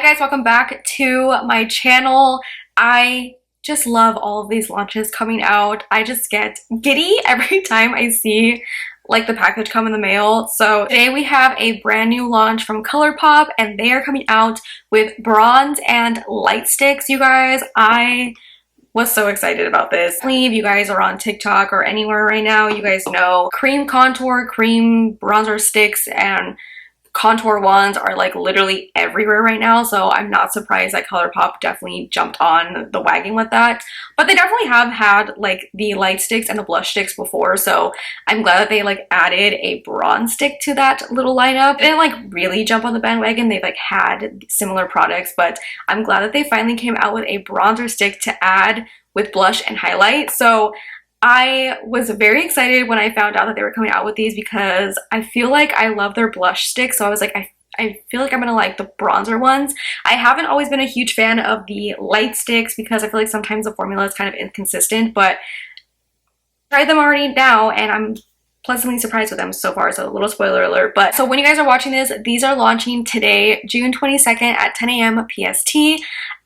guys, welcome back to my channel. I just love all of these launches coming out. I just get giddy every time I see like the package come in the mail. So today we have a brand new launch from Colourpop and they are coming out with Bronze and Light sticks. You guys, I was so excited about this. If you guys are on TikTok or anywhere right now, you guys know cream contour, cream bronzer sticks, and contour ones are like literally everywhere right now, so I'm not surprised that Colourpop definitely jumped on the wagon with that. But they definitely have had like the light sticks and the blush sticks before, so I'm glad that they like added a bronze stick to that little lineup. They didn't like really jump on the bandwagon, they've like had similar products, but I'm glad that they finally came out with a bronzer stick to add with blush and highlight. So I was very excited when I found out that they were coming out with these because I feel like I love their blush sticks. So I was like, I feel like I'm gonna like the bronzer ones. I haven't always been a huge fan of the light sticks because I feel like sometimes the formula is kind of inconsistent, but I tried them already now and I'm pleasantly surprised with them so far, so a little spoiler alert. But so when you guys are watching this, these are launching today, June 22nd at 10 a.m. PST.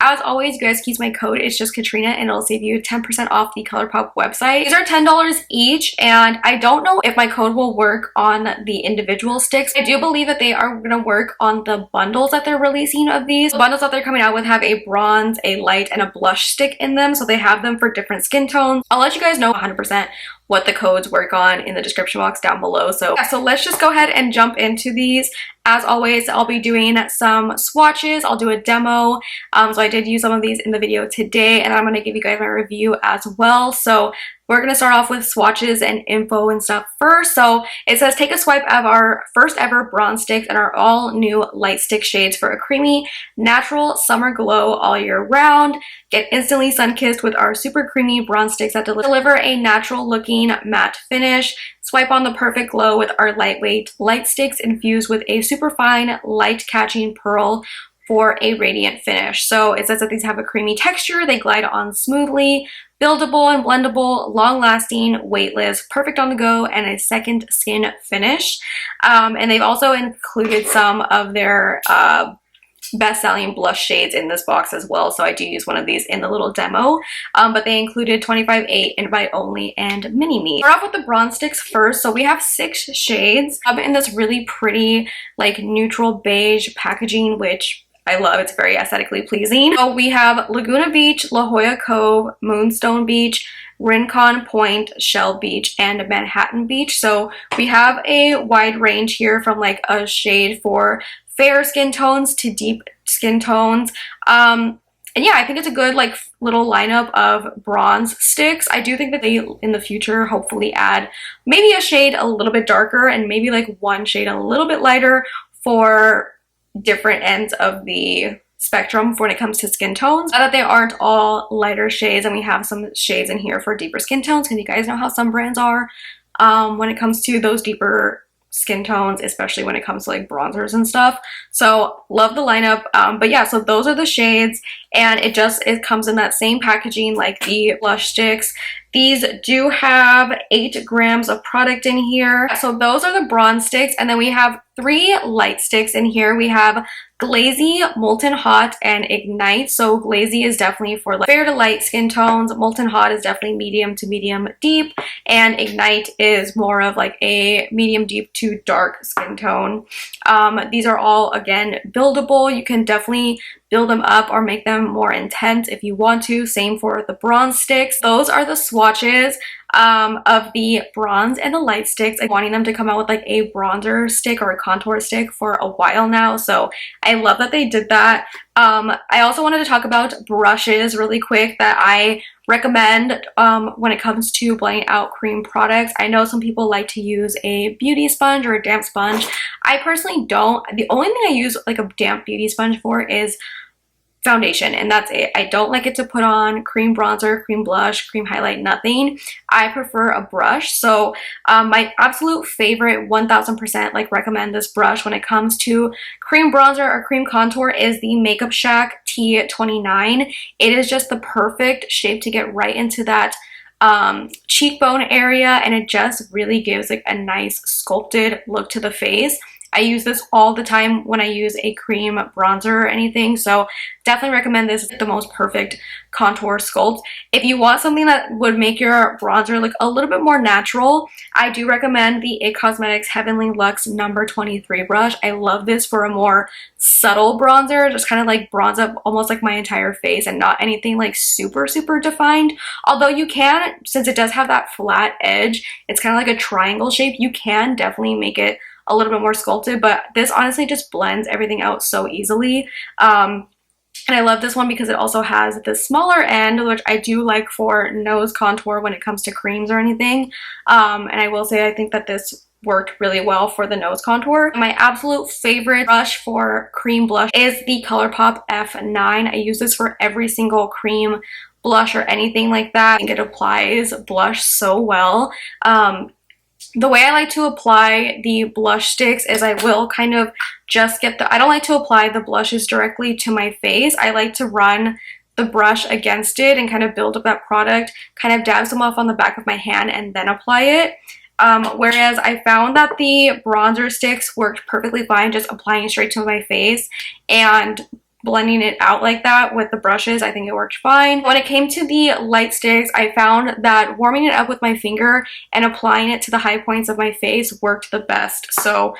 As always, you guys can use my code, it's just KATRINA, and it'll save you 10% off the Colourpop website. These are $10 each, and I don't know if my code will work on the individual sticks. I do believe that they are going to work on the bundles that they're releasing of these. The bundles that they're coming out with have a bronze, a light, and a blush stick in them, so they have them for different skin tones. I'll let you guys know 100% what the codes work on in the description box down below. So yeah, so let's just go ahead and jump into these. As always, I'll be doing some swatches. I'll do a demo. So I did use some of these in the video today, and I'm going to give you guys my review as well. So we're going to start off with swatches and info and stuff first. So it says, take a swipe of our first ever bronze sticks and our all new light stick shades for a creamy, natural summer glow all year round. Get instantly sun-kissed with our super creamy bronze sticks that deliver a natural looking matte finish. Swipe on the perfect glow with our lightweight light sticks infused with a super fine light catching pearl for a radiant finish. So it says that these have a creamy texture, they glide on smoothly, buildable and blendable, long-lasting, weightless, perfect on the go, and a second skin finish. And they've also included some of their best-selling blush shades in this box as well, so I do use one of these in the little demo, but they included 25-8, invite only, and mini me. Start off with the bronze sticks first. So we have 6 shades in this really pretty like neutral beige packaging, which I love. It's very aesthetically pleasing. So we have Laguna Beach, La Jolla Cove, Moonstone Beach, Rincon Point, Shell Beach, and Manhattan Beach. So we have a wide range here from like a shade for fair skin tones to deep skin tones. And yeah, I think it's a good like little lineup of bronze sticks. I do think that they in the future hopefully add maybe a shade a little bit darker and maybe like one shade a little bit lighter for different ends of the spectrum for when it comes to skin tones. Now that they aren't all lighter shades, and we have some shades in here for deeper skin tones, because you guys know how some brands are when it comes to those deeper skin tones, especially when it comes to like bronzers and stuff. So love the lineup. But yeah, so those are the shades, and it comes in that same packaging like the blush sticks. These do have 8 grams of product in here. So those are the bronze sticks, and then we have 3 light sticks in here. We have Glazy, Molten Hot, and Ignite. So Glazy is definitely for like fair to light skin tones. Molten Hot is definitely medium to medium deep, and Ignite is more of like a medium deep to dark skin tone. These are all again buildable. You can definitely build them up or make them more intense if you want to. Same for the bronze sticks. Those are the swatches of the bronze and the light sticks. I'm wanting them to come out with like a bronzer stick or a contour stick for a while now, so I love that they did that. I also wanted to talk about brushes really quick that I recommend when it comes to blending out cream products. I know some people like to use a beauty sponge or a damp sponge. I personally don't. The only thing I use like a damp beauty sponge for is foundation, and that's it. I don't like it to put on cream bronzer, cream blush, cream highlight, nothing. I prefer a brush. So my absolute favorite 1000% like recommend this brush when it comes to cream bronzer or cream contour is the Makeup Shack T29. It is just the perfect shape to get right into that cheekbone area, and it just really gives like a nice sculpted look to the face. I use this all the time when I use a cream bronzer or anything, so definitely recommend this. It's the most perfect contour sculpt. If you want something that would make your bronzer look a little bit more natural, I do recommend the IT Cosmetics Heavenly Luxe number 23 brush. I love this for a more subtle bronzer, just kind of like bronze up almost like my entire face and not anything like super defined. Although you can, since it does have that flat edge, it's kind of like a triangle shape, you can definitely make it a little bit more sculpted, but this honestly just blends everything out so easily. And I love this one because it also has the smaller end, which I do like for nose contour when it comes to creams or anything. And I will say I think that this worked really well for the nose contour. My absolute favorite brush for cream blush is the Colourpop F9. I use this for every single cream blush or anything like that. I think it applies blush so well. The way I like to apply the blush sticks is I will kind of just get I don't like to apply the blushes directly to my face. I like to run the brush against it and kind of build up that product, kind of dab some off on the back of my hand and then apply it. Whereas I found that the bronzer sticks worked perfectly fine just applying it straight to my face and blending it out like that with the brushes. I think it worked fine. When it came to the light sticks, I found that warming it up with my finger and applying it to the high points of my face worked the best. So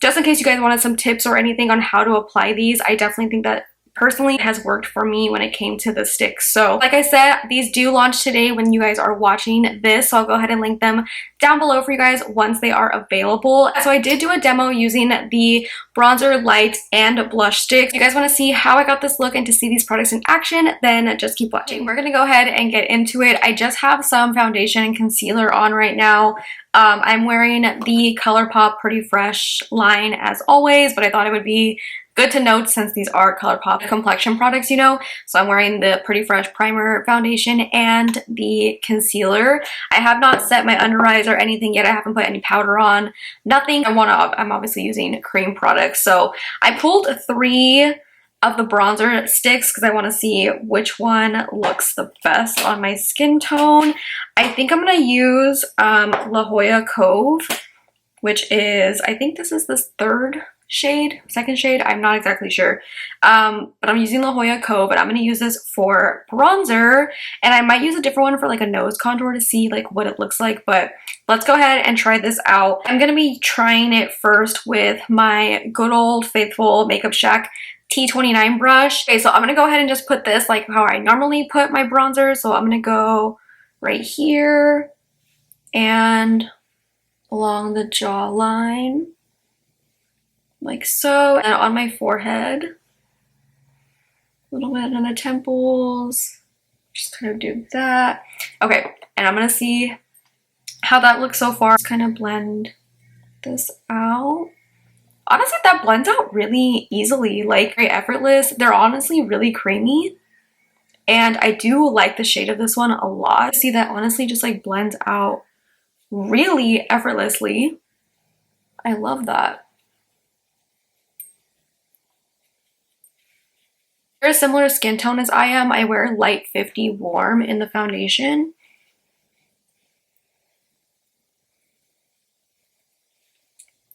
just in case you guys wanted some tips or anything on how to apply these, I definitely think that personally has worked for me when it came to the sticks. So like I said, these do launch today when you guys are watching this, so I'll go ahead and link them down below for you guys once they are available. So I did do a demo using the bronzer, light, and blush sticks. If you guys want to see how I got this look and to see these products in action, then just keep watching. We're gonna go ahead and get into it. I just have some foundation and concealer on right now. I'm wearing the Colourpop Pretty Fresh line as always, but I thought it would be good to note since these are Colourpop complexion products, you know. So I'm wearing the Pretty Fresh primer foundation and the concealer. I have not set my under eyes or anything yet. I haven't put any powder on, nothing. I'm obviously using cream products. So I pulled 3 of the bronzer sticks because I want to see which one looks the best on my skin tone. I think I'm going to use La Jolla Cove, which is, I think this is the second shade, I'm not exactly sure. But I'm using La Jolla Cove, and I'm going to use this for bronzer, and I might use a different one for like a nose contour to see like what it looks like, but let's go ahead and try this out. I'm going to be trying it first with my good old faithful Makeup Shack T29 brush. Okay, so I'm going to go ahead and just put this like how I normally put my bronzer. So I'm going to go right here and along the jawline, like so, and on my forehead, a little bit on the temples, just kind of do that. Okay, and I'm gonna see how that looks so far. Just kind of blend this out. Honestly, that blends out really easily, like very effortless. They're honestly really creamy, and I do like the shade of this one a lot. See, that honestly just like blends out really effortlessly. I love that. You're a similar skin tone as I am. I wear light 50 warm in the foundation.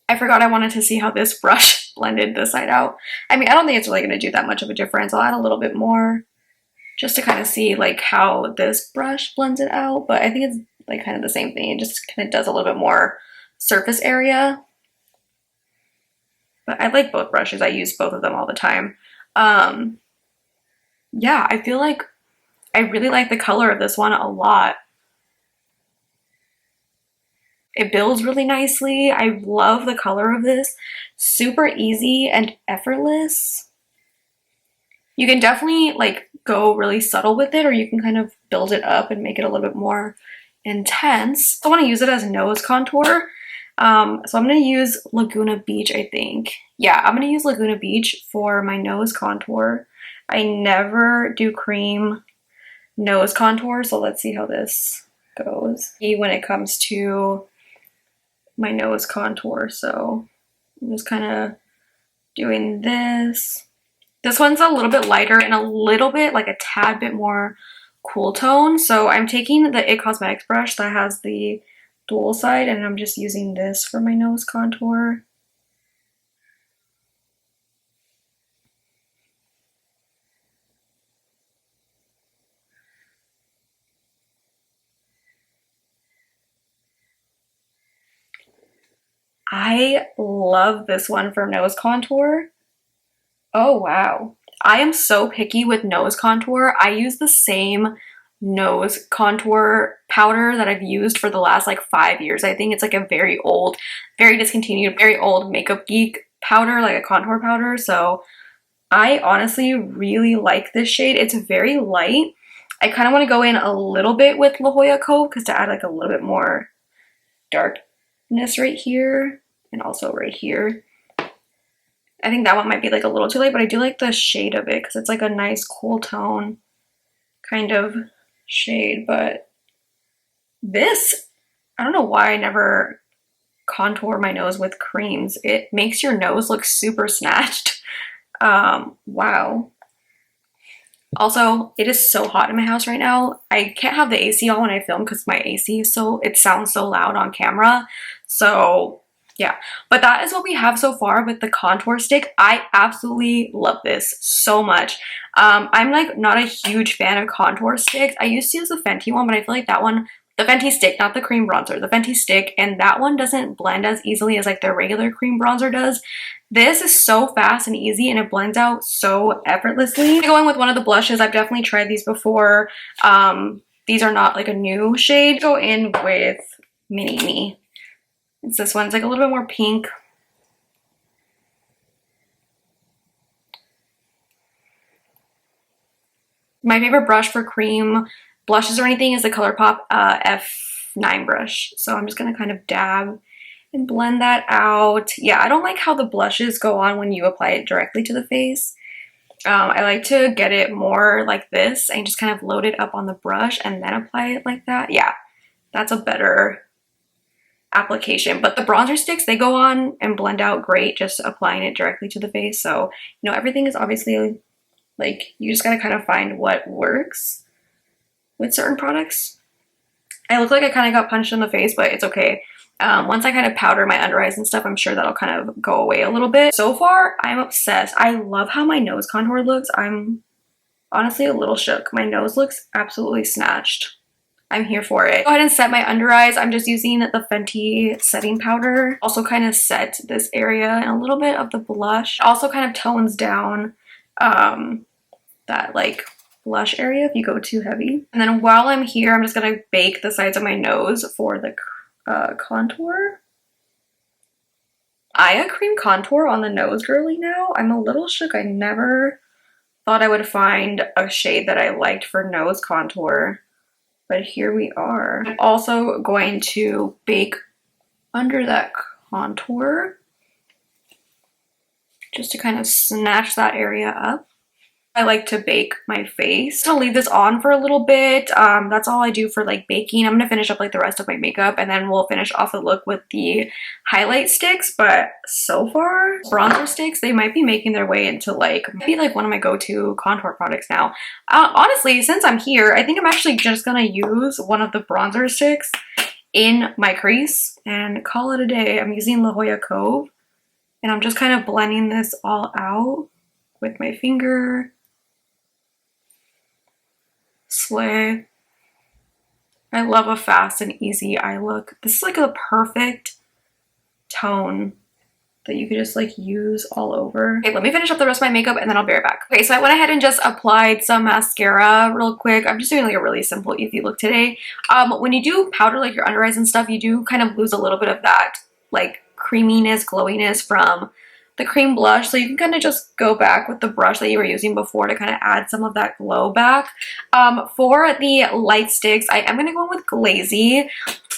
I forgot I wanted to see how this brush blended this side out. I mean, I don't think it's really going to do that much of a difference. I'll add a little bit more just to kind of see like how this brush blends it out, but I think it's like kind of the same thing. It just kind of does a little bit more surface area. But I like both brushes. I use both of them all the time. Yeah, I feel like I really like the color of this one a lot. It builds really nicely. I love the color of this. Super easy and effortless. You can definitely like go really subtle with it, or you can kind of build it up and make it a little bit more intense. I want to use it as nose contour. So I'm going to use Laguna Beach, I think. Yeah, I'm going to use Laguna Beach for my nose contour. I never do cream nose contour, so let's see how this goes when it comes to my nose contour. So I'm just kind of doing this. This one's a little bit lighter and a little bit, like a tad bit more cool tone. So I'm taking the IT Cosmetics brush that has the dual side, and I'm just using this for my nose contour. I love this one for nose contour. Oh, wow. I am so picky with nose contour. I use the same nose contour powder that I've used for the last like 5 years. I think it's like a very old, very discontinued, very old Makeup Geek powder, like a contour powder. So I honestly really like this shade. It's very light. I kind of want to go in a little bit with La Jolla Cove because to add like a little bit more darkness right here and also right here. I think that one might be like a little too light, but I do like the shade of it because it's like a nice cool tone kind of shade. But this, I don't know why I never contour my nose with creams. It makes your nose look super snatched. Wow. Also, it is so hot in my house right now. I can't have the AC on when I film because my AC is it sounds so loud on camera. So yeah, but that is what we have so far with the contour stick. I absolutely love this so much. I'm like not a huge fan of contour sticks. I used to use the Fenty one, but I feel like that one, the Fenty stick, not the cream bronzer, the Fenty stick, and that one doesn't blend as easily as like the regular cream bronzer does. This is so fast and easy and it blends out so effortlessly. Going with one of the blushes, I've definitely tried these before. These are not like a new shade. Go in with Mini Me. It's this one's like a little bit more pink. My favorite brush for cream blushes or anything is the Colourpop F9 brush. So I'm just gonna kind of dab and blend that out. Yeah, I don't like how the blushes go on when you apply it directly to the face. I like to get it more like this and just kind of load it up on the brush and then apply it like that. Yeah, that's a better application. But the bronzer sticks, they go on and blend out great just applying it directly to the face. So, you know, everything is obviously like, you just gotta kind of find what works with certain products. I look like I kind of got punched in the face, but it's okay. Once I kind of powder my under eyes and stuff, I'm sure that'll kind of go away a little bit. So far, I'm obsessed. I love how my nose contour looks. I'm honestly a little shook. My nose looks absolutely snatched. I'm here for it. Go ahead and set my under eyes. I'm just using the Fenty setting powder. Also kind of set this area and a little bit of the blush. Also kind of tones down that like blush area if you go too heavy. And then while I'm here, I'm just gonna bake the sides of my nose for the contour. I cream contour on the nose girly now. I'm a little shook. I never thought I would find a shade that I liked for nose contour, but here we are. I'm also going to bake under that contour just to kind of snatch that area up. I like to bake my face. I'm gonna leave this on for a little bit. That's all I do for like baking. I'm gonna finish up like the rest of my makeup and then we'll finish off the look with the highlight sticks. But so far, bronzer sticks, they might be making their way into like, maybe like one of my go-to contour products now. Honestly, since I'm here, I think I'm actually just gonna use one of the bronzer sticks in my crease and call it a day. I'm using La Jolla Cove and I'm just kind of blending this all out with my finger. Slay. I love a fast and easy eye look. This is like a perfect tone that you could just like use all over. Okay, let me finish up the rest of my makeup and then I'll be right back. Okay, so I went ahead and just applied some mascara real quick. I'm just doing like a really simple, easy look today. When you do powder like your under eyes and stuff, you do kind of lose a little bit of that like creaminess, glowiness from the cream blush, so you can kind of just go back with the brush that you were using before to kind of add some of that glow back. For the light sticks, I am going to go with Glazy.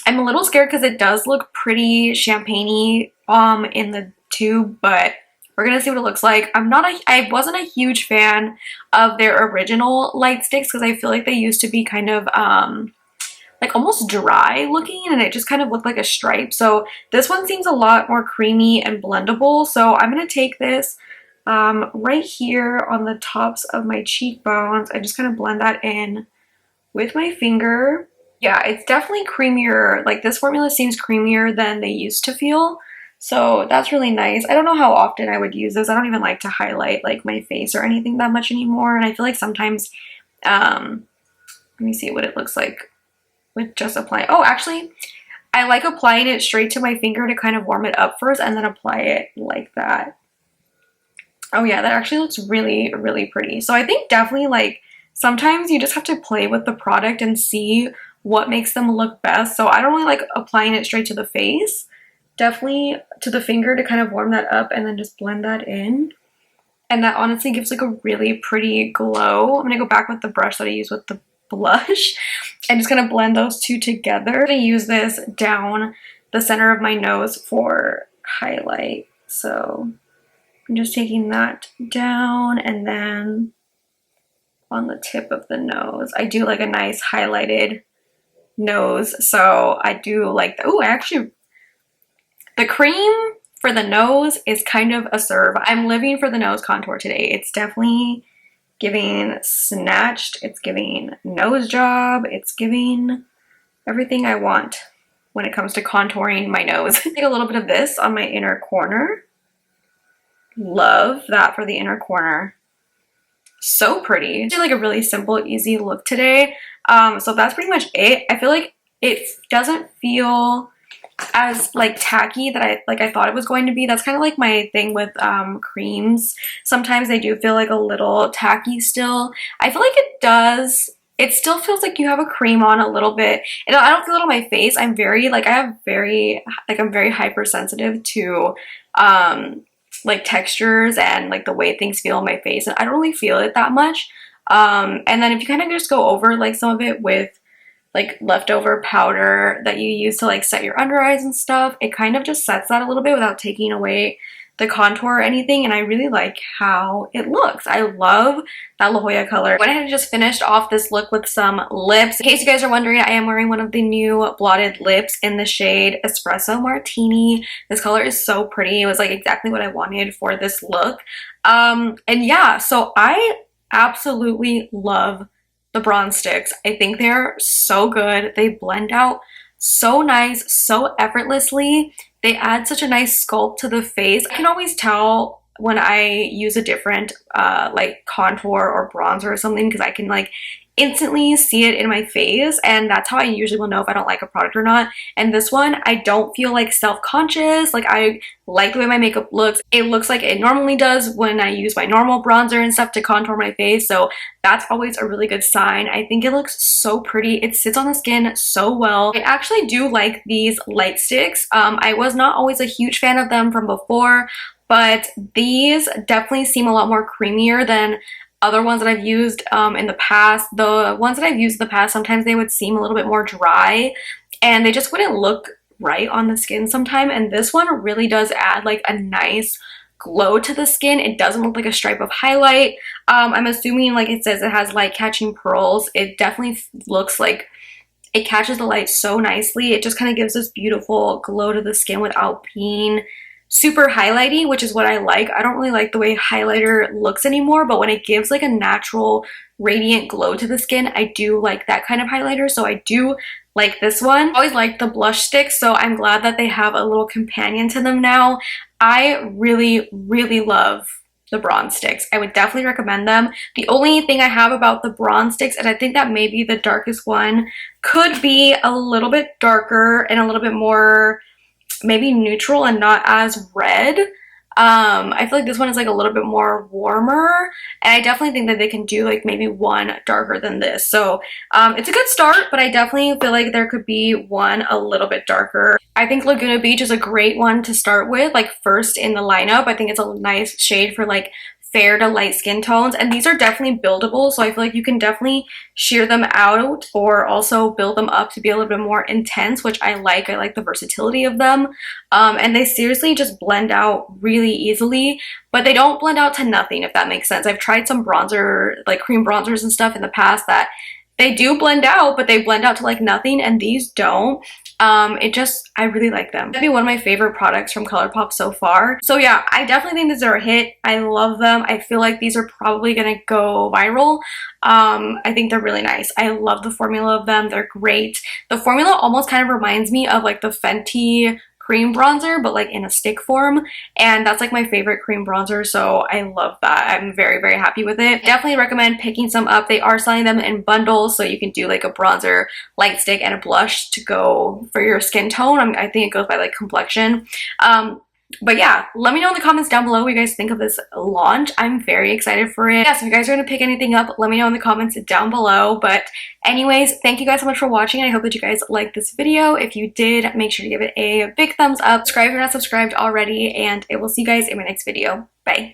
I'm a little scared because it does look pretty champagne-y in the tube, but we're gonna see what it looks like. I wasn't a huge fan of their original light sticks because I feel like they used to be kind of like almost dry looking and it just kind of looked like a stripe. So this one seems a lot more creamy and blendable. So I'm going to take this right here on the tops of my cheekbones. I just kind of blend that in with my finger. Yeah, it's definitely creamier. Like this formula seems creamier than they used to feel. So that's really nice. I don't know how often I would use this. I don't even like to highlight like my face or anything that much anymore. And I feel like sometimes, let me see what it looks like with just applying. Oh, actually, I like applying it straight to my finger to kind of warm it up first and then apply it like that. Oh yeah, that actually looks really, really pretty. So I think definitely like sometimes you just have to play with the product and see what makes them look best. So I don't really like applying it straight to the face. Definitely to the finger to kind of warm that up and then just blend that in. And that honestly gives like a really pretty glow. I'm gonna go back with the brush that I use with the blush. I'm just gonna blend those two together. I'm gonna use this down the center of my nose for highlight. So I'm just taking that down and then on the tip of the nose. I do like a nice highlighted nose. So I do like, oh, actually, the cream for the nose is kind of a serve. I'm living for the nose contour today. It's definitely giving snatched. It's giving nose job. It's giving everything I want when it comes to contouring my nose. Take a little bit of this on my inner corner. Love that for the inner corner. So pretty. It's like a really simple, easy look today. So that's pretty much it. I feel like it doesn't feel as like tacky that I thought it was going to be. That's kind of like my thing with creams. Sometimes they do feel like a little tacky still. I feel like it does. It still feels like you have a cream on a little bit. And I don't feel it on my face. I'm very like I'm very hypersensitive to like textures and like the way things feel on my face, and I don't really feel it that much. And then if you kind of just go over like some of it with like leftover powder that you use to like set your under eyes and stuff, it kind of just sets that a little bit without taking away the contour or anything, and I really like how it looks. I love that La Jolla color. Went ahead and just finished off this look with some lips. In case you guys are wondering, I am wearing one of the new blotted lips in the shade Espresso Martini. This color is so pretty. It was like exactly what I wanted for this look. And yeah, so I absolutely love the bronze sticks. I think they're so good. They blend out so nice, so effortlessly. They add such a nice sculpt to the face. I can always tell when I use a different like contour or bronzer or something, because I can like instantly see it in my face, and that's how I usually will know if I don't like a product or not. And this one, I don't feel like self-conscious. Like I like the way my makeup looks. It looks like it normally does when I use my normal bronzer and stuff to contour my face, so that's always a really good sign. I think it looks so pretty. It sits on the skin so well. I actually do like these light sticks. I was not always a huge fan of them from before, but these definitely seem a lot more creamier than other ones that I've used in the past. The ones that I've used in the past, sometimes they would seem a little bit more dry and they just wouldn't look right on the skin sometime, and this one really does add like a nice glow to the skin. It doesn't look like a stripe of highlight. I'm assuming, like it says, it has light catching pearls. It definitely looks like it catches the light so nicely. It just kind of gives this beautiful glow to the skin without being super highlighty, which is what I like. I don't really like the way highlighter looks anymore, but when it gives like a natural radiant glow to the skin, I do like that kind of highlighter. So I do like this one. I always liked the blush sticks, so I'm glad that they have a little companion to them now. I really, really love the bronze sticks. I would definitely recommend them. The only thing I have about the bronze sticks, and I think that maybe the darkest one could be a little bit darker and a little bit more maybe neutral and not as red. I feel like this one is like a little bit more warmer, and I definitely think that they can do like maybe one darker than this. So it's a good start, but I definitely feel like there could be one a little bit darker. I think Laguna Beach is a great one to start with, like first in the lineup. I think it's a nice shade for like fair to light skin tones, and these are definitely buildable, so I feel like you can definitely sheer them out or also build them up to be a little bit more intense, which I like. I like the versatility of them, and they seriously just blend out really easily, but they don't blend out to nothing, if that makes sense. I've tried some bronzer, like cream bronzers and stuff in the past that they do blend out, but they blend out to like nothing, and these don't. I really like them. That'd be one of my favorite products from Colourpop so far. So yeah, I definitely think these are a hit. I love them. I feel like these are probably gonna go viral. I think they're really nice. I love the formula of them. They're great. The formula almost kind of reminds me of like the Fenty cream bronzer, but like in a stick form, and that's like my favorite cream bronzer, so I love that. I'm very, very happy with it. Definitely recommend picking some up. They are selling them in bundles, so you can do like a bronzer, light stick, and a blush to go for your skin tone. I think it goes by like complexion. But yeah, let me know in the comments down below what you guys think of this launch. I'm very excited for it. Yeah, so if you guys are going to pick anything up, let me know in the comments down below. But anyways, thank you guys so much for watching. I hope that you guys liked this video. If you did, make sure to give it a big thumbs up. Subscribe if you're not subscribed already, and I will see you guys in my next video. Bye.